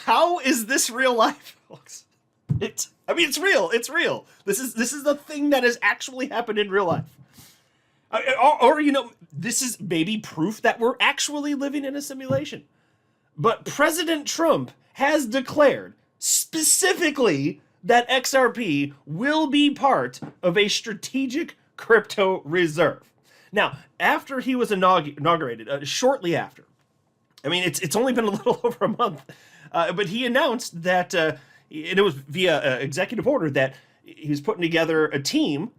How is this real life, folks? It's real. It's real. This is the thing that has actually happened in real life. Or this is maybe proof that we're actually living in a simulation. But President Trump has declared specifically that XRP will be part of a strategic crypto reserve. Now, after he was inaugurated, shortly after, I mean, it's only been a little over a month, but he announced that, and it was via executive order, that he's putting together a team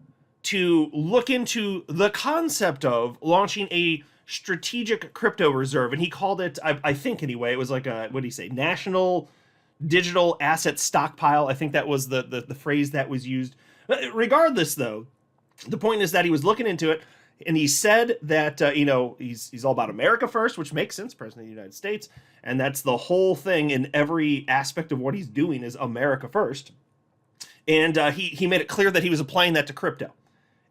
to look into the concept of launching a strategic crypto reserve. And he called it, I think anyway, it was like a, what did he say, National Digital Asset Stockpile. I think that was the phrase that was used. Regardless, though, the point is that he was looking into it, and he said that, he's all about America first, which makes sense, President of the United States, and that's the whole thing in every aspect of what he's doing is America first. And he made it clear that he was applying that to crypto.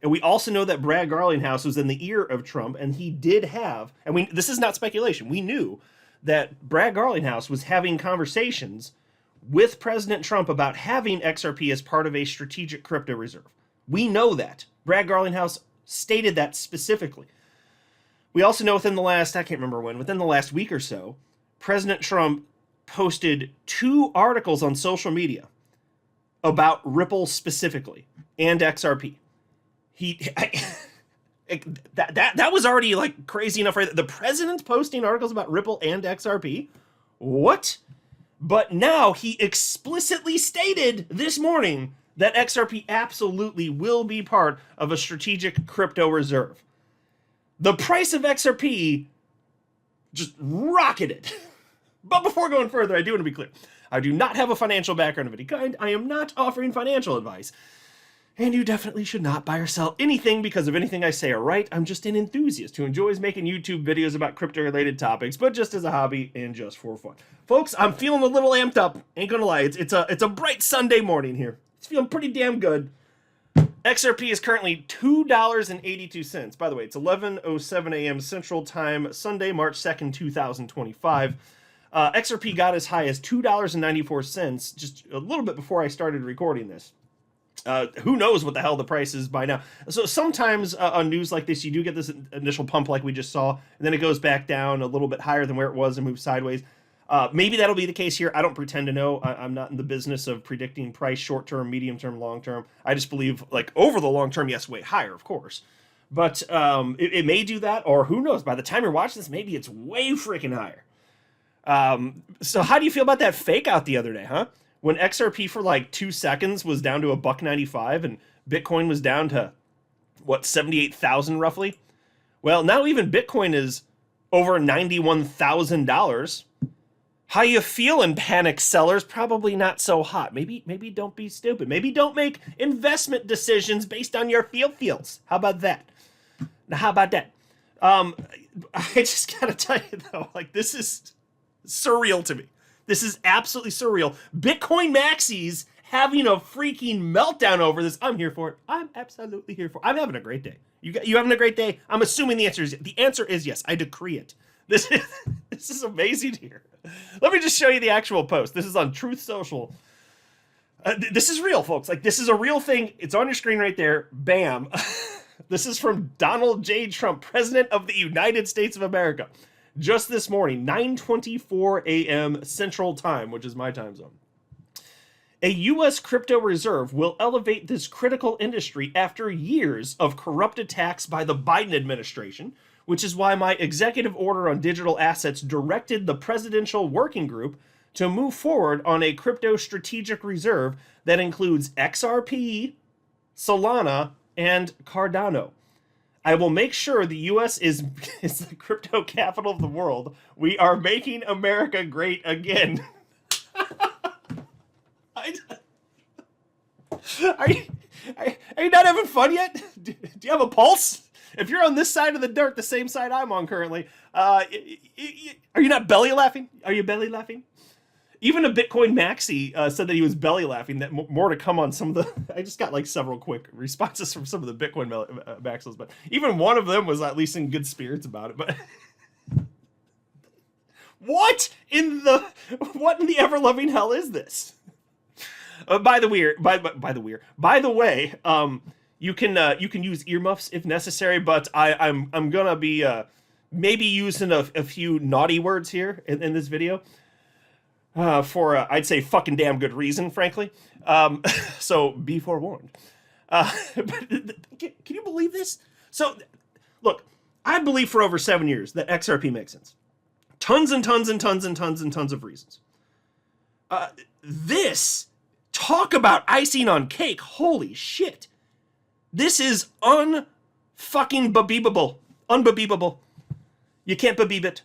And we also know that Brad Garlinghouse was in the ear of Trump, and he did have, and this is not speculation, we knew that Brad Garlinghouse was having conversations with President Trump about having XRP as part of a strategic crypto reserve. We know that. Brad Garlinghouse stated that specifically. We also know within the last week or so, President Trump posted 2 articles on social media about Ripple specifically and XRP. That was already like crazy enough, right? The president's posting articles about Ripple and XRP. What? But now he explicitly stated this morning that XRP absolutely will be part of a strategic crypto reserve. The price of XRP just rocketed. But before going further, I do want to be clear. I do not have a financial background of any kind. I am not offering financial advice. And you definitely should not buy or sell anything because of anything I say or write. I'm just an enthusiast who enjoys making YouTube videos about crypto-related topics, but just as a hobby and just for fun. Folks, I'm feeling a little amped up. Ain't gonna lie, it's a bright Sunday morning here. It's feeling pretty damn good. XRP is currently $2.82. By the way, it's 11:07 a.m. Central Time, Sunday, March 2nd, 2025. XRP got as high as $2.94 just a little bit before I started recording this. Who knows what the hell the price is by now. So sometimes on news like this, you do get this initial pump like we just saw, and then it goes back down a little bit higher than where it was and moves sideways. Maybe that'll be the case here. I don't pretend to know. I'm not in the business of predicting price short-term, medium-term, long-term. I just believe, like, over the long term, yes, way higher, of course. But it may do that, or who knows? By the time you're watching this, maybe it's way freaking higher. So how do you feel about that fake out the other day, huh? When XRP for like 2 seconds was down to $1.95 and Bitcoin was down to, 78,000 roughly? Well, now even Bitcoin is over $91,000. How you feeling, panic sellers? Probably not so hot. Maybe don't be stupid. Maybe don't make investment decisions based on your feels. How about that? Now, how about that? I just gotta tell you though, like, this is surreal to me. This is absolutely surreal. Bitcoin maxis having a freaking meltdown over this. I'm here for it. I'm absolutely here for it. I'm having a great day. You having a great day? I'm assuming the answer is yes. I decree it. This is amazing here. Let me just show you the actual post. This is on Truth Social. This is real, folks. Like, this is a real thing. It's on your screen right there. Bam. This is from Donald J. Trump, President of the United States of America. Just this morning, 9:24 a.m. Central Time, which is my time zone. A U.S. crypto reserve will elevate this critical industry after years of corrupt attacks by the Biden administration, which is why my executive order on digital assets directed the Presidential Working Group to move forward on a crypto strategic reserve that includes XRP, Solana, and Cardano. I will make sure the U.S. is the crypto capital of the world. We are making America great again. Are you not having fun yet? Do you have a pulse? If you're on this side of the dirt, the same side I'm on currently, are you not belly laughing? Are you belly laughing? Even a Bitcoin maxi said that he was belly laughing. That more to come on some of the. I just got like several quick responses from some of the Bitcoin maxis, but even one of them was at least in good spirits about it. But What in the ever-loving hell is this? By the way, you can use earmuffs if necessary, but I'm gonna be maybe using a few naughty words here in this video for I'd say fucking damn good reason, frankly. So be forewarned. But can you believe this? So look, I believe for over 7 years that XRP makes sense. Tons and tons and tons and tons and tons of reasons. This, talk about icing on cake. Holy shit. This is unfucking babeebable. Unbabeebable. You can't babeeb it.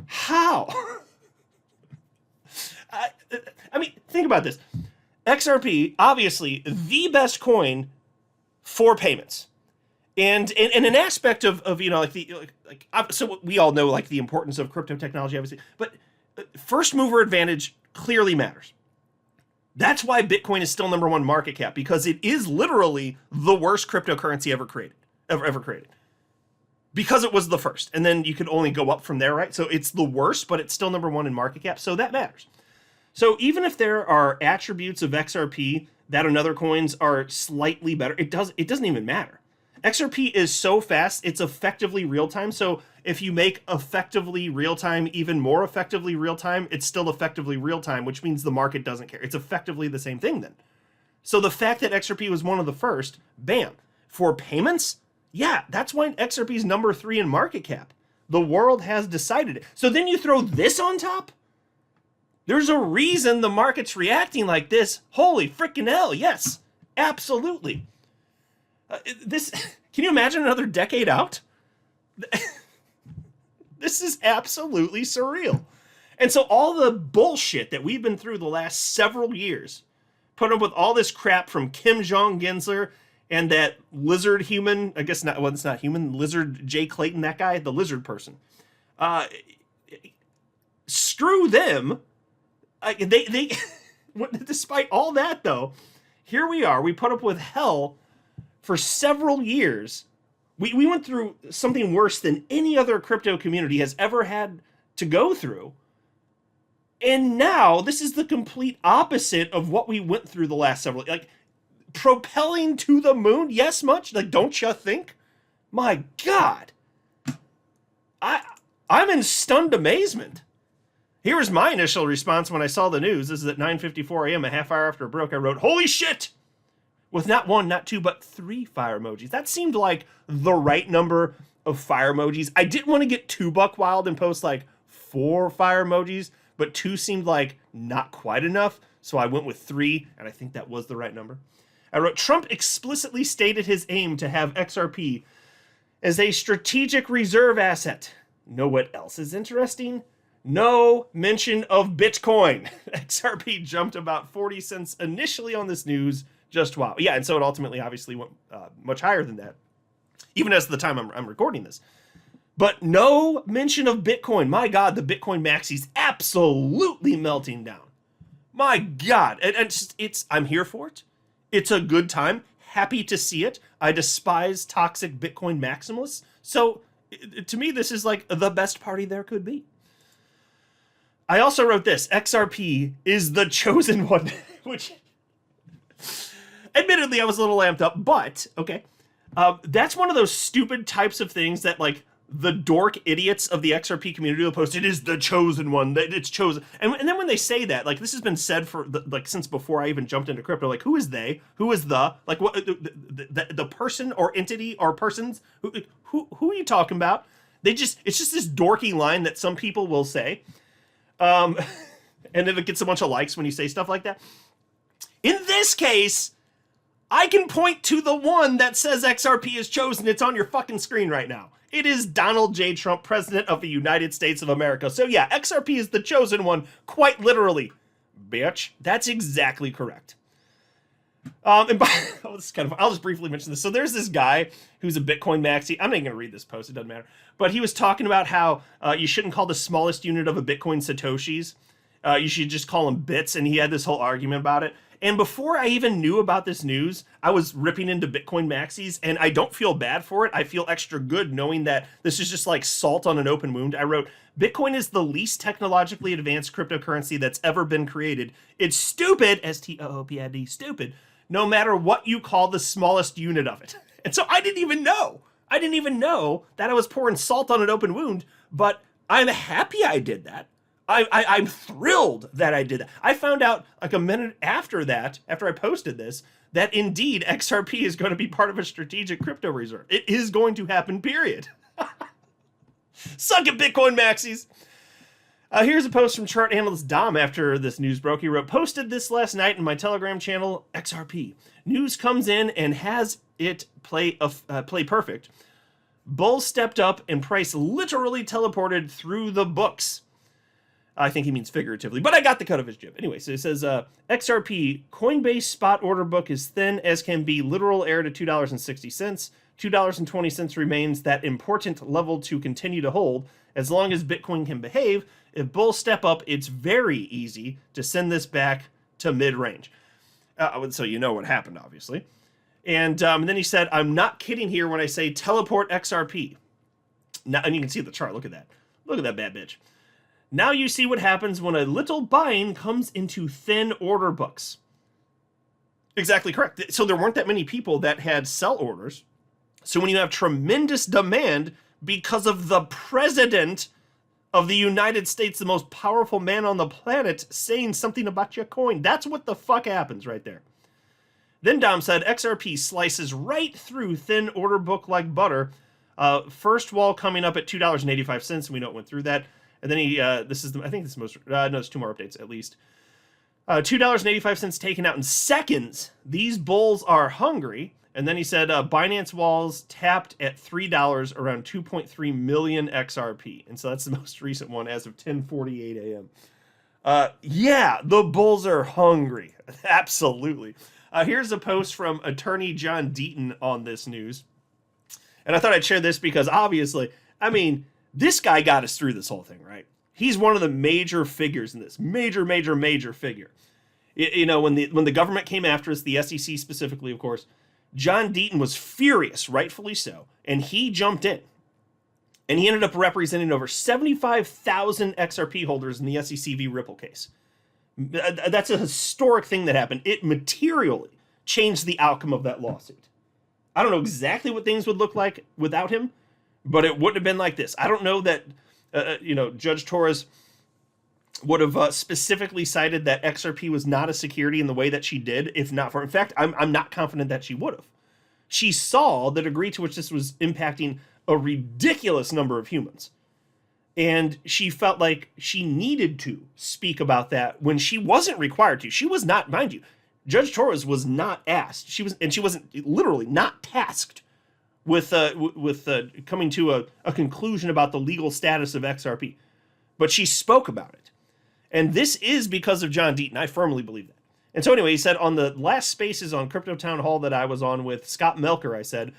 How? I mean, think about this. XRP, obviously, the best coin for payments. And an aspect of you know, so we all know, like, the importance of crypto technology, obviously, but first mover advantage clearly matters. That's why Bitcoin is still #1 market cap, because it is literally the worst cryptocurrency ever created. Because it was the first, and then you could only go up from there, right? So it's the worst, but it's still #1 in market cap, so that matters. So even if there are attributes of XRP that on other coins are slightly better, it doesn't even matter. XRP is so fast, it's effectively real-time, so if you make effectively real-time even more effectively real-time, it's still effectively real-time, which means the market doesn't care. It's effectively the same thing then. So the fact that XRP was one of the first, bam. For payments, yeah, that's why XRP is #3 in market cap. The world has decided it. So then you throw this on top? There's a reason the market's reacting like this. Holy freaking hell, yes, absolutely. Can you imagine another decade out? This is absolutely surreal. And so all the bullshit that we've been through the last several years, put up with all this crap from Kim Jong-Gensler and that lizard human, I guess not, well, it's not human, lizard Jay Clayton, that guy, the lizard person. Screw them. They despite all that, though, here we are. We put up with hell for several years. We went through something worse than any other crypto community has ever had to go through. And now this is the complete opposite of what we went through the last several, like, propelling to the moon. Yes, much? Like, don't you think? My God. I'm in stunned amazement. Here was my initial response when I saw the news. This is at 9:54 a.m., a half hour after it broke. I wrote, "Holy shit!" with not 1, not 2, but 3 fire emojis. That seemed like the right number of fire emojis. I didn't want to get too buck wild and post like 4 fire emojis, but 2 seemed like not quite enough, so I went with 3, and I think that was the right number. I wrote, Trump explicitly stated his aim to have XRP as a strategic reserve asset. Know what else is interesting? No mention of Bitcoin. XRP jumped about 40 cents initially on this news. Just wow. Yeah, and so it ultimately obviously went much higher than that, even as the time I'm recording this. But no mention of Bitcoin. My God, the Bitcoin maxi's absolutely melting down. My God. And I'm here for it. It's a good time. Happy to see it. I despise toxic Bitcoin maximalists. So to me, this is like the best party there could be. I also wrote this. XRP is the chosen one, which... Admittedly, I was a little amped up, but, okay. That's one of those stupid types of things that, like, the dork idiots of the XRP community will post. It is the chosen one. It's chosen. And then when they say that, like, this has been said for, since before I even jumped into crypto. Like, who is they? Who is the? Like, what? The person or entity or persons? Who are you talking about? It's just this dorky line that some people will say. And then it gets a bunch of likes when you say stuff like that. In this case... I can point to the one that says XRP is chosen. It's on your fucking screen right now. It is Donald J. Trump, President of the United States of America. So yeah, XRP is the chosen one, quite literally. Bitch, that's exactly correct. And I'll just briefly mention this. So there's this guy who's a Bitcoin maxi. I'm not even going to read this post. It doesn't matter. But he was talking about how you shouldn't call the smallest unit of a Bitcoin Satoshis. You should just call them bits. And he had this whole argument about it. And before I even knew about this news, I was ripping into Bitcoin maxis, and I don't feel bad for it. I feel extra good knowing that this is just like salt on an open wound. I wrote, Bitcoin is the least technologically advanced cryptocurrency that's ever been created. It's stupid, S-T-O-O-P-I-D, stupid, no matter what you call the smallest unit of it. And so I didn't even know. I didn't even know that I was pouring salt on an open wound, but I'm happy I did that. I'm thrilled that I did that. I found out like a minute after that, after I posted this, that indeed XRP is going to be part of a strategic crypto reserve. It is going to happen, period. Suck it, Bitcoin maxis. Here's a post from chart analyst Dom after this news broke. He wrote, posted this last night in my Telegram channel, XRP. News comes in and has it play perfect. Bull stepped up and price literally teleported through the books. I think he means figuratively, but I got the cut of his jib. Anyway, so it says, XRP, Coinbase spot order book is thin as can be, literal air to $2.60. $2.20 remains that important level to continue to hold as long as Bitcoin can behave. If bulls step up, it's very easy to send this back to mid-range. So you know what happened, obviously. And then he said, I'm not kidding here when I say teleport XRP. Now, and you can see the chart. Look at that. Look at that bad bitch. Now you see what happens when a little buying comes into thin order books. Exactly correct. So there weren't that many people that had sell orders. So when you have tremendous demand because of the president of the United States, the most powerful man on the planet, saying something about your coin, that's what the fuck happens right there. Then Dom said, XRP slices right through thin order book like butter. First wall coming up at $2.85. We know it went through that. And then he, I think this is the most, no, there's two more updates at least. $2.85 taken out in seconds. These bulls are hungry. And then he said, Binance walls tapped at $3, around 2.3 million XRP. And so that's the most recent one as of 10:48 a.m. Yeah, the bulls are hungry. Absolutely. Here's a post from attorney John Deaton on this news. And I thought I'd share this because obviously, I mean, this guy got us through this whole thing, right? He's one of the major figures in this. Major figure. You know, when the government came after us, the SEC specifically, of course, John Deaton was furious, rightfully so, and he jumped in. And he ended up representing over 75,000 XRP holders in the SEC v. Ripple case. That's a historic thing that happened. It materially changed the outcome of that lawsuit. I don't know exactly what things would look like without him, but it wouldn't have been like this. I don't know that, Judge Torres would have specifically cited that XRP was not a security in the way that she did, if not for, in fact, I'm not confident that she would have. She saw the degree to which this was impacting a ridiculous number of humans. And she felt like she needed to speak about that when she wasn't required to. She was not, mind you, Judge Torres was not asked. She wasn't literally not tasked with coming to a conclusion about the legal status of XRP. But she spoke about it. And this is because of John Deaton. I firmly believe that. And so anyway, he said on the last Spaces on Crypto Town Hall that I was on with Scott Melker, I said,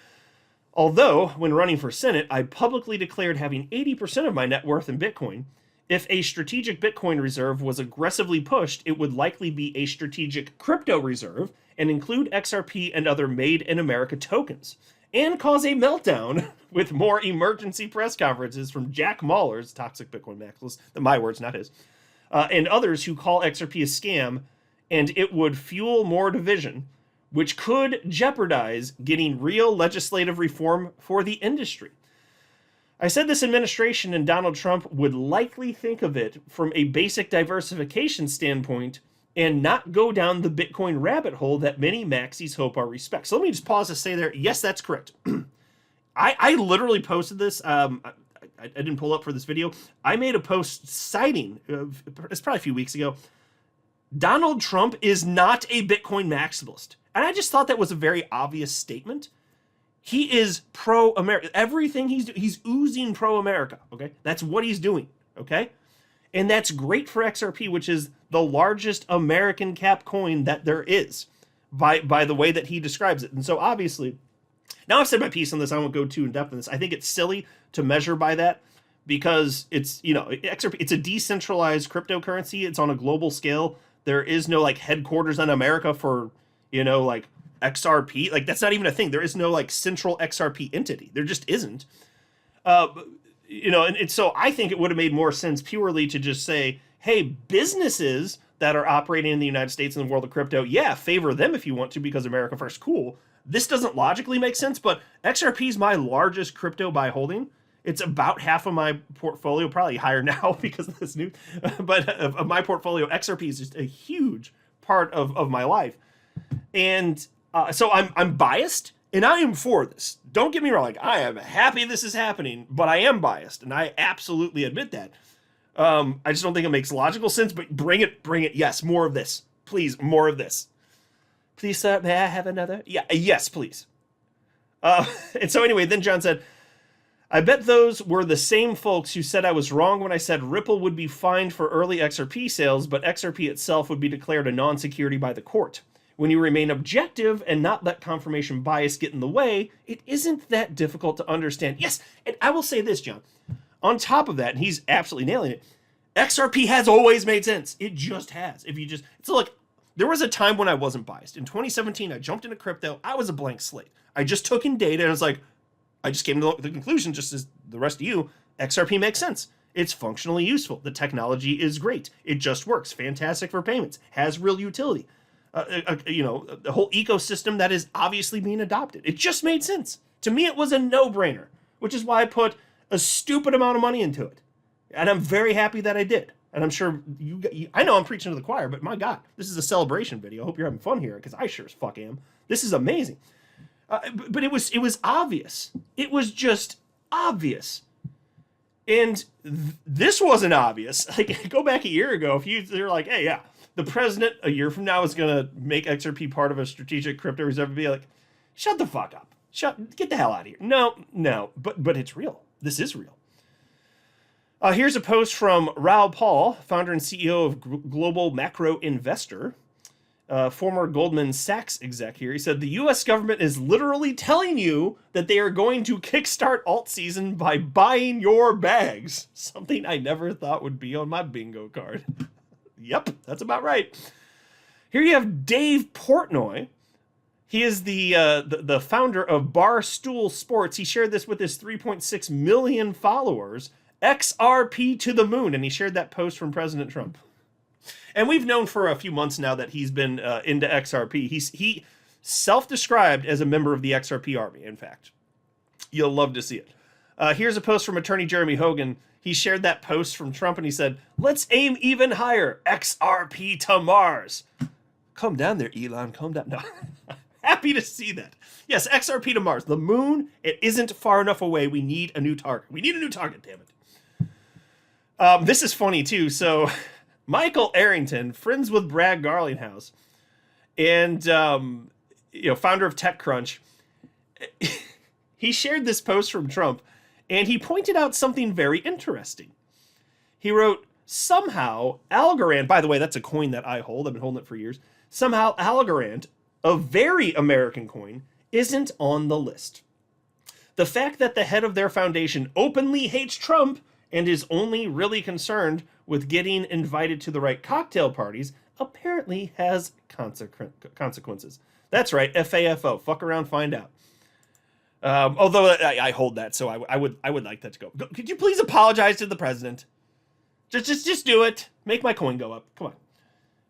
although when running for Senate, I publicly declared having 80% of my net worth in Bitcoin, if a strategic Bitcoin reserve was aggressively pushed, it would likely be a strategic crypto reserve and include XRP and other made in America tokens, and cause a meltdown with more emergency press conferences from Jack Mallers, toxic Bitcoin maximalist, my words, not his, and others who call XRP a scam, and it would fuel more division, which could jeopardize getting real legislative reform for the industry. I said this administration and Donald Trump would likely think of it from a basic diversification standpoint and not go down the Bitcoin rabbit hole that many maxis hope are respect. So let me just pause to say there, yes, that's correct. I literally posted this. I didn't pull up for this video. I made a post citing, it's probably a few weeks ago, Donald Trump is not a Bitcoin maximalist. And I just thought that was a very obvious statement. He is pro-America. Everything he's doing, he's oozing pro-America, okay? That's what he's doing, okay? And that's great for XRP, which is the largest American cap coin that there is, by the way that he describes it. And so obviously, now I've said my piece on this, I won't go too in depth on this. I think it's silly to measure by that because it's, XRP, it's a decentralized cryptocurrency. It's on a global scale. There is no like headquarters in America for, like XRP. Like that's not even a thing. There is no like central XRP entity. There just isn't. And so I think it would have made more sense purely to just say, hey, businesses that are operating in the United States in the world of crypto, yeah, favor them if you want to because America first, cool. This doesn't logically make sense, but XRP is my largest crypto buy holding. It's about half of my portfolio, probably higher now because of this news. But of my portfolio, XRP is just a huge part of my life. And so I'm biased, and I am for this. Don't get me wrong. Like, I am happy this is happening, but I am biased, and I absolutely admit that. I just don't think it makes logical sense, but bring it. Yes, more of this. Please, more of this. Please, sir, may I have another? Yeah, yes, please. And so anyway, then John said, I bet those were the same folks who said I was wrong when I said Ripple would be fined for early XRP sales, but XRP itself would be declared a non-security by the court. When you remain objective and not let confirmation bias get in the way, it isn't that difficult to understand. Yes, and I will say this, John. On top of that, and he's absolutely nailing it, XRP has always made sense. It just has. So look, there was a time when I wasn't biased. In 2017, I jumped into crypto. I was a blank slate. I just took in data and I was like, I just came to the conclusion, just as the rest of you, XRP makes sense. It's functionally useful. The technology is great. It just works. Fantastic for payments. Has real utility. The whole ecosystem that is obviously being adopted. It just made sense. To me, it was a no-brainer, which is why I put a stupid amount of money into it. And I'm very happy that I did. And I'm sure I know I'm preaching to the choir, but my God, this is a celebration video. I hope you're having fun here, because I sure as fuck am. This is amazing. But it was obvious. It was just obvious. And this wasn't obvious. Like, go back a year ago, if they're like, hey, yeah, the president a year from now is going to make XRP part of a strategic crypto reserve, be like, shut the fuck up. Get the hell out of here. No, but it's real. This is real. Here's a post from Raoul Pal, founder and CEO of Global Macro Investor, former Goldman Sachs exec here. He said, the U.S. government is literally telling you that they are going to kickstart alt season by buying your bags. Something I never thought would be on my bingo card. Yep, that's about right. Here you have Dave Portnoy. He is the founder of Barstool Sports. He shared this with his 3.6 million followers. XRP to the moon. And he shared that post from President Trump. And we've known for a few months now that he's been into XRP. He self-described as a member of the XRP army, in fact. You'll love to see it. Here's a post from attorney Jeremy Hogan. He shared that post from Trump and he said, let's aim even higher. XRP to Mars. Calm down there, Elon. Calm down. No. Happy to see that. Yes, XRP to Mars. The moon, it isn't far enough away. We need a new target. We need a new target, damn it. This is funny, too. So, Michael Arrington, friends with Brad Garlinghouse, and founder of TechCrunch, he shared this post from Trump, and he pointed out something very interesting. He wrote, somehow, Algorand, by the way, that's a coin that I hold. I've been holding it for years. Somehow, Algorand, a very American coin, isn't on the list. The fact that the head of their foundation openly hates Trump and is only really concerned with getting invited to the right cocktail parties apparently has consequences. That's right, FAFO. Fuck around, find out. Although I hold that, so I would like that to go. Could you please apologize to the president? Just do it. Make my coin go up. Come on.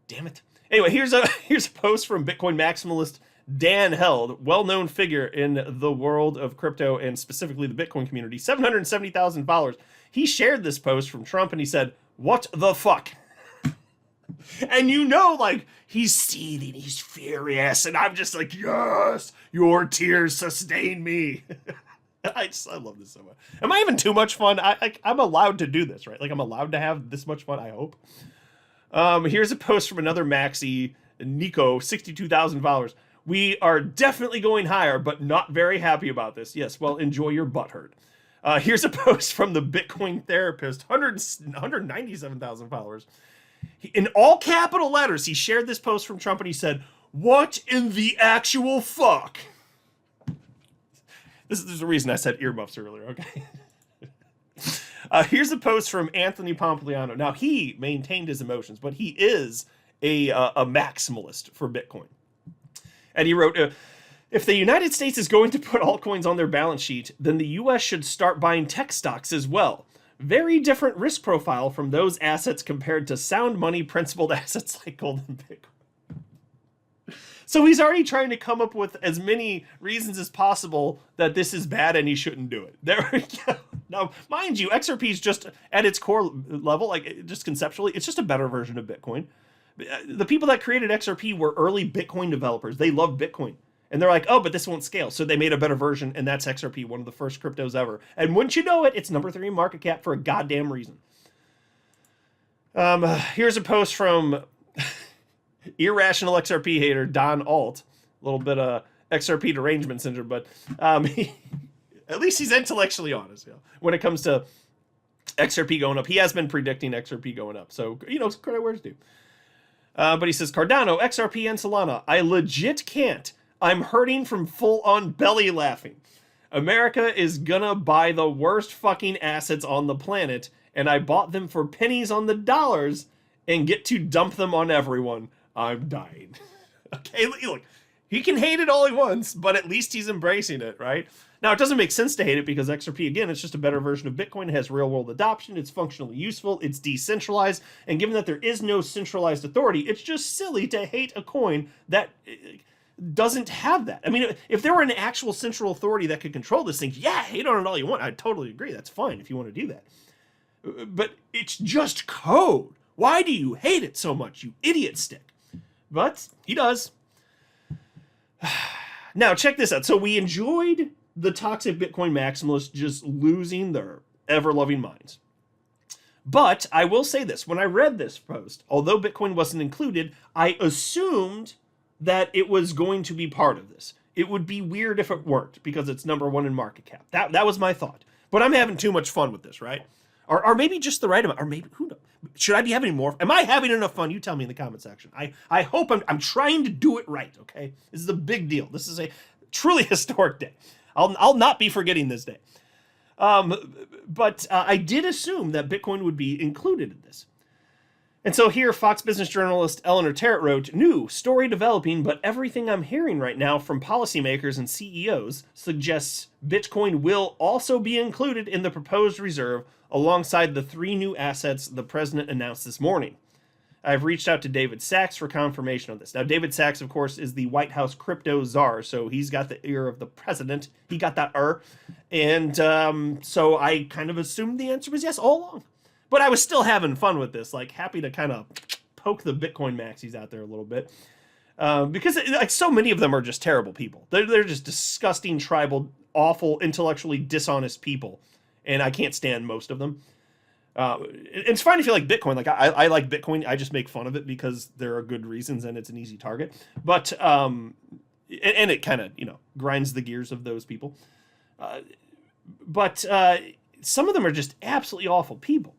Damn it. Anyway, here's a post from Bitcoin maximalist Dan Held, well-known figure in the world of crypto and specifically the Bitcoin community, 770,000 followers. He shared this post from Trump and he said, what the fuck? And he's seething, he's furious, and I'm just like, yes, your tears sustain me. I love this so much. Am I having too much fun? I'm allowed to do this, right? Like, I'm allowed to have this much fun, I hope. Here's a post from another Maxi, Nico, 62,000 followers. We are definitely going higher, but not very happy about this. Yes, well, enjoy your butt hurt. Here's a post from the Bitcoin therapist, 197,000 followers. In all capital letters, he shared this post from Trump and he said, what in the actual fuck? There's a reason I said earmuffs earlier, okay? Here's a post from Anthony Pompliano. Now, he maintained his emotions, but he is a maximalist for Bitcoin. And he wrote, if the United States is going to put altcoins on their balance sheet, then the US should start buying tech stocks as well. Very different risk profile from those assets compared to sound money principled assets like gold and Bitcoin. So he's already trying to come up with as many reasons as possible that this is bad and he shouldn't do it. There we go. Now, mind you, XRP is just at its core level, like just conceptually, it's just a better version of Bitcoin. The people that created XRP were early Bitcoin developers. They loved Bitcoin. And they're like, oh, but this won't scale. So they made a better version, and that's XRP, one of the first cryptos ever. And wouldn't you know it, it's number 3 in market cap for a goddamn reason. Here's a post from irrational XRP hater Don Alt. A little bit of XRP derangement syndrome, but at least he's intellectually honest, you know, when it comes to XRP going up. He has been predicting XRP going up. So, you know, credit where it's due. But he says, Cardano, XRP, and Solana, I legit can't. I'm hurting from full-on belly laughing. America is gonna buy the worst fucking assets on the planet, and I bought them for pennies on the dollars and get to dump them on everyone. I'm dying. Okay, look, he can hate it all he wants, but at least he's embracing it, right? Now, it doesn't make sense to hate it because XRP, again, it's just a better version of Bitcoin. It has real-world adoption. It's functionally useful. It's decentralized. And given that there is no centralized authority, it's just silly to hate a coin that doesn't have that. I mean, if there were an actual central authority that could control this thing, yeah, hate on it all you want. I'd totally agree. That's fine if you want to do that. But it's just code. Why do you hate it so much, you idiot stick? But he does. Now, check this out. So we enjoyed the toxic Bitcoin maximalists just losing their ever-loving minds. But I will say this. When I read this post, although Bitcoin wasn't included, I assumed that it was going to be part of this. It would be weird if it weren't, because it's number 1 in market cap. That was my thought. But I'm having too much fun with this, right? Or maybe just the right amount. Or maybe, who knows? Should I be having more? Am I having enough fun? You tell me in the comment section. I hope I'm trying to do it right, okay? This is a big deal. This is a truly historic day. I'll not be forgetting this day. But I did assume that Bitcoin would be included in this. And so here, Fox Business journalist Eleanor Terrett wrote, new story developing, but everything I'm hearing right now from policymakers and CEOs suggests Bitcoin will also be included in the proposed reserve alongside the 3 new assets the president announced this morning. I've reached out to David Sachs for confirmation of this. Now, David Sachs, of course, is the White House crypto czar, so he's got the ear of the president. He got that And so I kind of assumed the answer was yes all along. But I was still having fun with this, like happy to kind of poke the Bitcoin maxis out there a little bit. Because like so many of them are just terrible people. They're just disgusting, tribal, awful, intellectually dishonest people. And I can't stand most of them. It's fine if you like Bitcoin. Like I like Bitcoin. I just make fun of it because there are good reasons and it's an easy target. But, and it kind of, you know, grinds the gears of those people. But some of them are just absolutely awful people.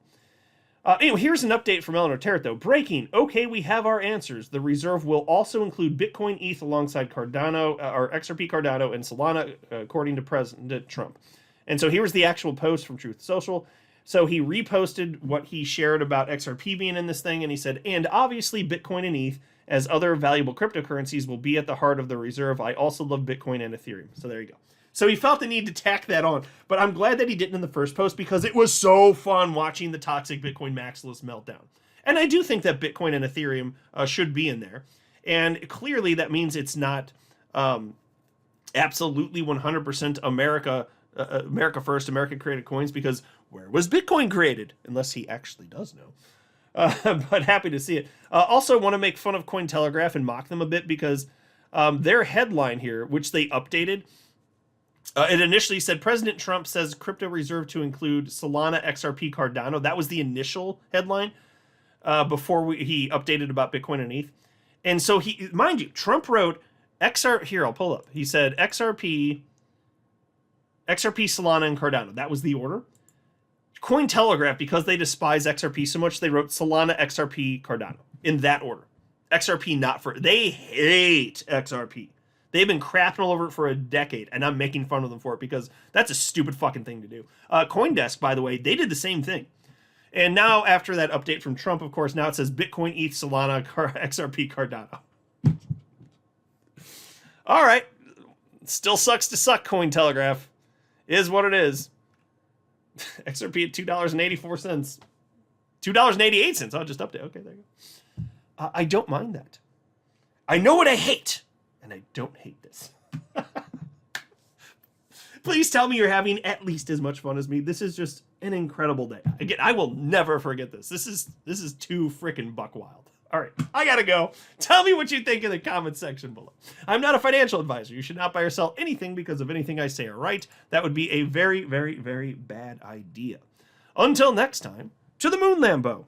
Anyway, here's an update from Eleanor Terrett, though. Breaking. Okay, we have our answers. The reserve will also include Bitcoin, ETH alongside Cardano, or XRP Cardano, and Solana, according to President Trump. And so here's the actual post from Truth Social. So he reposted what he shared about XRP being in this thing, and he said, and obviously Bitcoin and ETH, as other valuable cryptocurrencies, will be at the heart of the reserve. I also love Bitcoin and Ethereum. So there you go. So he felt the need to tack that on. But I'm glad that he didn't in the first post because it was so fun watching the toxic Bitcoin maximalist meltdown. And I do think that Bitcoin and Ethereum should be in there. And clearly that means it's not absolutely 100% America first, America created coins, because where was Bitcoin created? Unless he actually does know. But happy to see it. Also want to make fun of Cointelegraph and mock them a bit because their headline here, which they updated, it initially said, President Trump says crypto reserve to include Solana, XRP, Cardano. That was the initial headline before he updated about Bitcoin and ETH. And so he, mind you, Trump wrote here, I'll pull up. He said XRP, Solana, and Cardano. That was the order. Cointelegraph, because they despise XRP so much, they wrote Solana, XRP, Cardano in that order. XRP not for, they hate XRP. They've been crapping all over it for a decade, and I'm making fun of them for it because that's a stupid fucking thing to do. CoinDesk, by the way, they did the same thing. And now, after that update from Trump, of course, now it says Bitcoin, ETH, Solana, XRP, Cardano. All right. Still sucks to suck, Cointelegraph. Is what it is. XRP at $2.84. $2.88. I'll just update. Okay, there you go. I don't mind that. I know what I hate, and I don't hate this. Please tell me you're having at least as much fun as me. This is just an incredible day. Again, I will never forget this. This is too freaking buck wild. All right, I gotta go. Tell me what you think in the comment section below. I'm not a financial advisor. You should not buy or sell anything because of anything I say or write. That would be a very, very, very bad idea. Until next time, to the moon, Lambo.